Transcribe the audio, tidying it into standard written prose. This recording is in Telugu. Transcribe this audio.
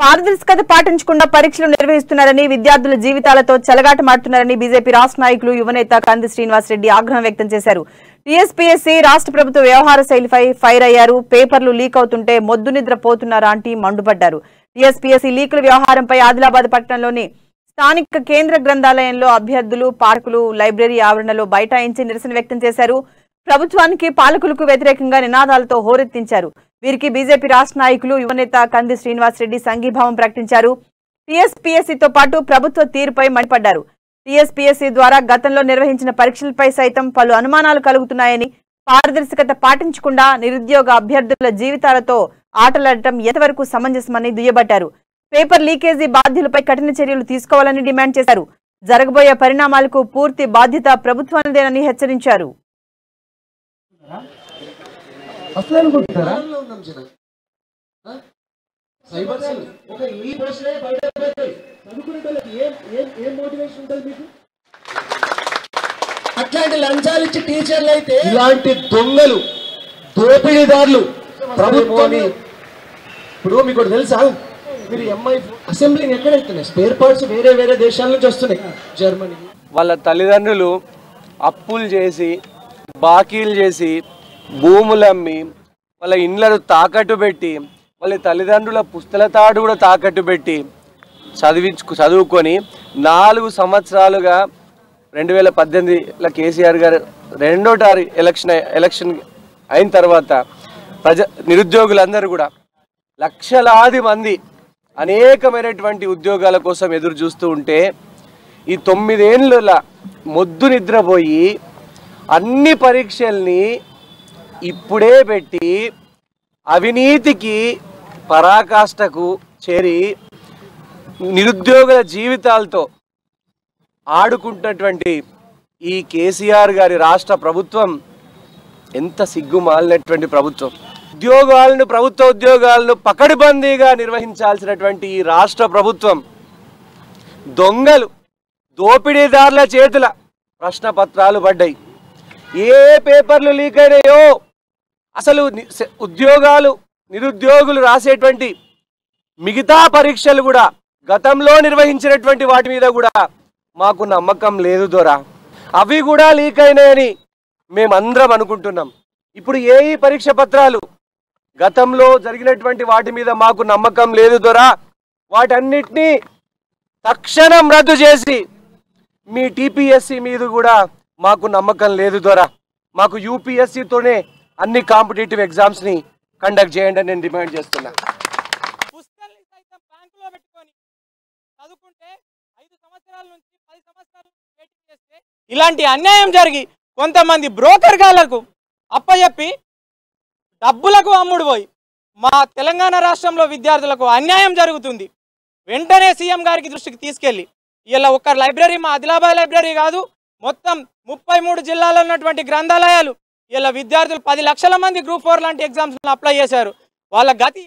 పారదర్శకత పాటించకుండా పరీక్షలు నిర్వహిస్తున్నారని విద్యార్థుల జీవితాలతో చెలగాటమాడుతున్నారని బీజేపీ రాష్ట్ర నాయకులు యువనేత కంది శ్రీనివాస్ రెడ్డి ఆగ్రహం వ్యక్తం చేశారు. టీఎస్పీఎస్సీ రాష్ట్ర ప్రభుత్వ వ్యవహార శైలిపై ఫైర్ అయ్యారు. పేపర్లు లీక్ అవుతుంటే మొద్దు నిద్ర పోతున్నారా అంటూ మండిపడ్డారు. టీఎస్పీఎస్సీ లీకుల వ్యవహారంపై ఆదిలాబాద్ పట్టణంలోని స్థానిక కేంద్ర గ్రంథాలయంలో అభ్యర్థులు, పార్కులు, లైబ్రరీ ఆవరణలో బైఠాయించి నిరసన వ్యక్తం చేశారు. ప్రభుత్వానికి, పాలకులకు వ్యతిరేకంగా నినాదాలతో హోరెత్తించారు. వీరికి బీజేపీ రాష్ట్ర నాయకులు యువనేత కంది శ్రీనివాస్ రెడ్డి సంఘీభావం ప్రకటించారు. టీఎస్పీఎస్సీతో పాటు ప్రభుత్వ తీరుపై మండిపడ్డారు. టీఎస్పీఎస్సీ ద్వారా గతంలో నిర్వహించిన పరీక్షలపై సైతం పలు అనుమానాలు కలుగుతున్నాయని, పారదర్శకత పాటించకుండా నిరుద్యోగ అభ్యర్థుల జీవితాలతో ఆటలాడటం ఎంతవరకు సమంజసమని దుయ్యబట్టారు. పేపర్ లీకేజీ బాధ్యులపై కఠిన చర్యలు తీసుకోవాలని డిమాండ్ చేశారు. జరగబోయే పరిణామాలకు పూర్తి బాధ్యత ప్రభుత్వానిదేనని హెచ్చరించారు. అట్లాంటి లంచాలు ఇచ్చి టీచర్లు అయితే ఇలాంటి దొంగలు, దోపిడీదారులు ప్రభుత్వాన్ని. ఇప్పుడు మీకు తెలుసా, మీరు ఎంఐ అసెంబ్లీని ఎక్కడైతున్నాయి, స్పేర్ పార్ట్స్ వేరే వేరే దేశాల నుంచి వస్తున్నాయి. జర్మనీ వాళ్ళ తల్లిదండ్రులు అప్పులు చేసి, బాకీలు చేసి, భూములు అమ్మి, వాళ్ళ ఇండ్లను తాకట్టు పెట్టి, వాళ్ళ తల్లిదండ్రుల పుస్తల తాడు కూడా తాకట్టు పెట్టి చదువుకొని 4 సంవత్సరాలుగా 2018లో కేసీఆర్ గారు రెండోసారి ఎలక్షన్ అయిన తర్వాత నిరుద్యోగులందరూ కూడా లక్షలాది మంది అనేకమైనటువంటి ఉద్యోగాల కోసం ఎదురు చూస్తూ ఉంటే, ఈ 9 ఏళ్ళ మొద్దు నిద్రపోయి అన్ని పరీక్షల్ని ఇప్పుడే పెట్టి అవినీతికి, పరాకాష్ఠకు చేరి నిరుద్యోగుల జీవితాలతో ఆడుకుంటున్నటువంటి ఈ కేసీఆర్ గారి రాష్ట్ర ప్రభుత్వం ఎంత సిగ్గుమాలినటువంటి ప్రభుత్వం. ప్రభుత్వ ఉద్యోగాలను పకడ్బందీగా నిర్వహించాల్సినటువంటి ఈ రాష్ట్ర ప్రభుత్వం దొంగలు, దోపిడీదారుల చేతుల ప్రశ్న పత్రాలు పడ్డాయి. ఏ పేపర్లు లీక్ అయినాయో, అసలు నిరుద్యోగులు రాసేటువంటి మిగతా పరీక్షలు కూడా గతంలో నిర్వహించినటువంటి వాటి మీద కూడా మాకు నమ్మకం లేదు దొరా. అవి కూడా లీక్ అయినాయని మేమందరం అనుకుంటున్నాం. ఇప్పుడు ఏ పరీక్ష పత్రాలు గతంలో జరిగినటువంటి వాటి మీద మాకు నమ్మకం లేదు దొరా, వాటన్నిటినీ తక్షణం రద్దు చేసి మీ టీపీఎస్సీ మీద కూడా మాకు నమ్మకం లేదు దొరా. మాకు యూపీఎస్సీతోనే అన్ని కాంపిటేటివ్ ఎగ్జామ్స్ని కండక్ట్ చేయండి అని నేను డిమాండ్ చేస్తున్నా. పుస్తకాన్ని సైతం బ్యాంకులో పెట్టుకొని చదువుకుంటే 5 సంవత్సరాల నుంచి 10 సంవత్సరాలు వెయిటింగ్ చేస్తే ఇలాంటి అన్యాయం జరిగి కొంతమంది బ్రోకర్ గాళ్లకు అప్పచెప్పి డబ్బులకు అమ్ముడు పోయి మా తెలంగాణ రాష్ట్రంలో విద్యార్థులకు అన్యాయం జరుగుతుంది. వెంటనే సీఎం గారికి దృష్టికి తీసుకెళ్ళి ఇలా ఒక్క లైబ్రరీ, మా ఆదిలాబాద్ లైబ్రరీ కాదు, మొత్తం 33 జిల్లాల్లో ఉన్నటువంటి గ్రంథాలయాలు ఇలా విద్యార్థులు 10 లక్షల మంది గ్రూప్ 4 లాంటి ఎగ్జామ్స్ అప్లై చేశారు. వాళ్ళ గతి